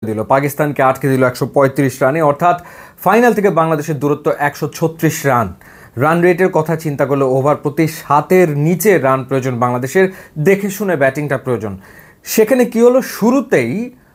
দিল, পাকিস্তানকে আটকে দিল 135 রানে, অর্থাৎ ফাইনাল থেকে বাংলাদেশের দূরত্ব 136 রান। রান রেটের কথা চিন্তা করলে ওভার প্রতি 7-এর নিচে রান প্রয়োজন বাংলাদেশের, দেখে শুনে ব্যাটিংটা প্রয়োজন। সেখানে কি হলো, শুরুতেই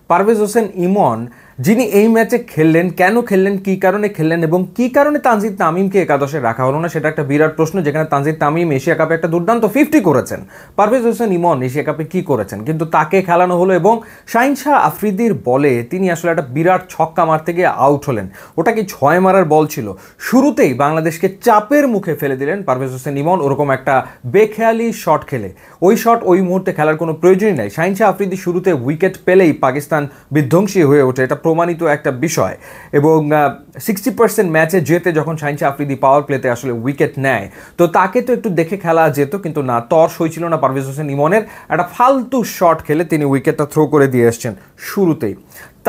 পারভেজ হোসেন ইমন যিনি এই ম্যাচে খেললেন, কেন খেললেন, কী কারণে খেললেন এবং কী কারণে তানজিদ তামিমকে একাদশে রাখা হলো না, সেটা একটা বিরাট প্রশ্ন। যেখানে তানজিদ তামিম এশিয়া কাপে একটা দুর্দান্ত 50 করেছেন, পারভেজ হোসেন ইমন এশিয়া কাপে কী করেছেন, কিন্তু তাকে খেলানো হলো এবং শাহিন শাহ আফ্রিদির বলে তিনি আসলে একটা বিরাট ছক্কা মারতে গিয়ে আউট হলেন। ওটা কি 6 মারার বল ছিল? শুরুতেই বাংলাদেশকে চাপের মুখে ফেলে দিলেন পারভেজ হোসেন ইমন ওরকম একটা বেখেয়ালি শট খেলে। ওই শট ওই মুহূর্তে খেলার কোনো প্রয়োজনই নাই। শাহিন শাহ আফ্রিদি শুরুতে উইকেট পেলেই পাকিস্তান বিধ্বংসী হয়ে ওঠে, এটা প্রমাণিত একটা বিষয়। এবং 60% ম্যাচে যেতে যখন শাহিন শাহ আফ্রিদি পাওয়ার প্লেতে আসলে উইকেট নেয়, তো তাকে তো একটু দেখে খেলা যেত, কিন্তু না, তর সইছিল না পারভেজ হোসেন ইমনের। একটা ফালতু শট খেলে তিনি উইকেটটা থ্রো করে দিয়ে এসছেন শুরুতেই।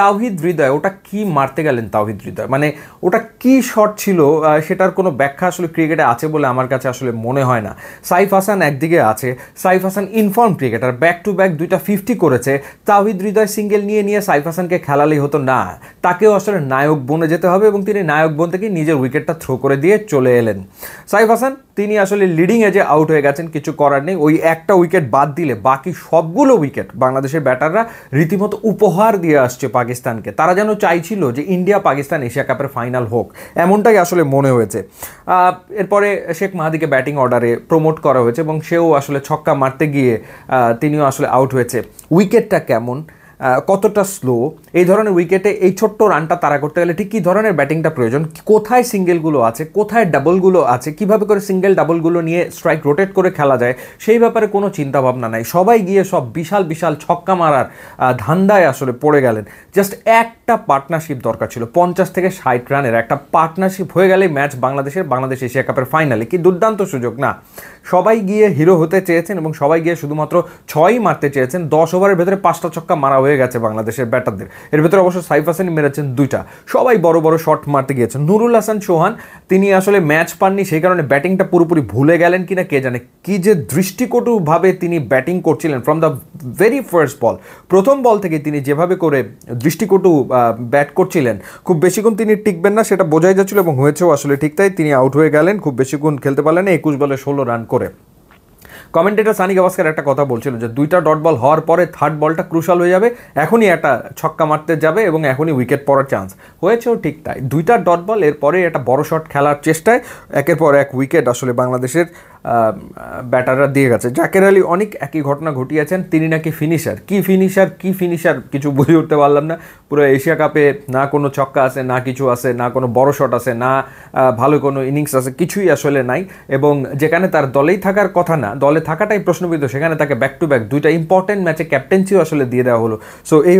তাওহিদ হৃদয়, ওটা কি মারতে গেলেন তাওহিদ হৃদয়, মানে ওটা কি শট ছিল, সেটার কোনো ব্যাখ্যা আসলে ক্রিকেটে আছে বলে আমার কাছে আসলে মনে হয় না। সাইফ হাসান একদিকে আছে, Saif Hasan inform cricketer, back to back 2টা 50 করেছে। তাওহিদ হৃদয় সিঙ্গেল নিয়ে নিয়ে সাইফ হাসানকে খেলালেই হতো না, তাকেও আসলে নায়ক বনে যেতে হবে এবং তিনি নায়ক বন থেকে নিজের উইকেটটা থ্রো করে দিয়ে চলে এলেন। সাইফ হাসান তিনি আসলে লিডিং এজে আউট হয়ে গেছেন, কিছু করার নেই। ওই একটা উইকেট বাদ দিলে বাকি সবগুলো উইকেট বাংলাদেশের ব্যাটাররা রীতিমতো উপহার দিয়ে আসছে পাকিস্তানকে। তারা যেন চাইছিল যে ইন্ডিয়া পাকিস্তান এশিয়া কাপের ফাইনাল হোক, এমনটাই আসলে মনে হয়েছে। এরপরে শেখ মাহাদিকে ব্যাটিং অর্ডারে প্রমোট করা হয়েছে এবং সেও আসলে ছক্কা মারতে গিয়ে তিনিও আসলে আউট হয়েছে। উইকেটটা কেমন, কতটা স্লো, এই ধরনের উইকেটে এই ছোট্ট রানটা তারা করতে গেলে ঠিক কী ধরনের ব্যাটিংটা প্রয়োজন, কোথায় সিঙ্গেলগুলো আছে, কোথায় ডাবলগুলো আছে, কিভাবে করে সিঙ্গেল ডাবলগুলো নিয়ে স্ট্রাইক রোটেট করে খেলা যায়, সেই ব্যাপারে কোনো চিন্তাভাবনা নাই। সবাই গিয়ে সব বিশাল বিশাল ছক্কা মারার ধান্দায় আসলে পড়ে গেলেন। জাস্ট একটা পার্টনারশিপ দরকার ছিল, 50 থেকে 60 রানের একটা পার্টনারশিপ হয়ে গেলে ম্যাচ বাংলাদেশ এশিয়া কাপের ফাইনালে। কি দুর্দান্ত সুযোগ না? সবাই গিয়ে হিরো হতে চেয়েছেন এবং সবাই গিয়ে শুধুমাত্র 6ই মারতে চেয়েছেন। 10 ওভারের ভেতরে 5টা ছক্কা মারা হয়ে গেছে বাংলাদেশের ব্যাটারদের। এর ভেতরে অবশ্য সাইফ হাসানই মেরেছেন 2টা। সবাই বড় বড় শট মারতে গিয়েছেন। নুরুল হাসান সোহান তিনি আসলে ম্যাচ পাননি, সেই কারণে ব্যাটিংটা পুরোপুরি ভুলে গেলেন কিনা কে জানে। কি যে দৃষ্টিকটুভাবে তিনি ব্যাটিং করছিলেন ফ্রম দ্য ভেরি ফার্স্ট বল, প্রথম বল থেকে তিনি যেভাবে করে দৃষ্টিকটু ব্যাট করছিলেন, খুব বেশিক্ষণ তিনি টিকবেন না সেটা বোঝাই যাচ্ছিল এবং হয়েছেও আসলে ঠিক তাই। তিনি আউট হয়ে গেলেন, খুব বেশিক্ষণ খেলতে পারলেন না, 21 বলে 16 রান করে। কমেন্টেটর সানি গাভাস্কার একটা কথা বলছিল যে 2টা ডট বল হওয়ার পরে 3rd বলটা ক্রুশাল হয়ে যাবে, এখনই একটা ছক্কা মারতে যাবে এবং এখনই উইকেট পড়ার চান্স। হয়েছেও ঠিক তাই, 2টা ডট বল, এরপরে একটা বড় শট খেলার চেষ্টায় একের পর এক উইকেট আসলে বাংলাদেশের ব্যাটাররা দিয়ে গেছে। জাকের আলী অনেক একই ঘটনা ঘটিয়েছেন, তিনি নাকি ফিনিশার। কি ফিনিশার কিছু বুঝে উঠতে পারলাম না। পুরো এশিয়া কাপে না কোনো ছক্কা আছে, না কিছু আছে, না কোনো বড় শট আছে, না ভালো কোনো ইনিংস আছে, কিছুই আসলে নাই। এবং যেখানে তার দলেই থাকার কথা না, দলে থাকাটাই প্রশ্নবিদ্ধ, সেখানে তাকে ব্যাক টু ব্যাক 2টা ইম্পর্টেন্ট ম্যাচে ক্যাপ্টেন্সিও আসলে দিয়ে দেওয়া হলো। সো এই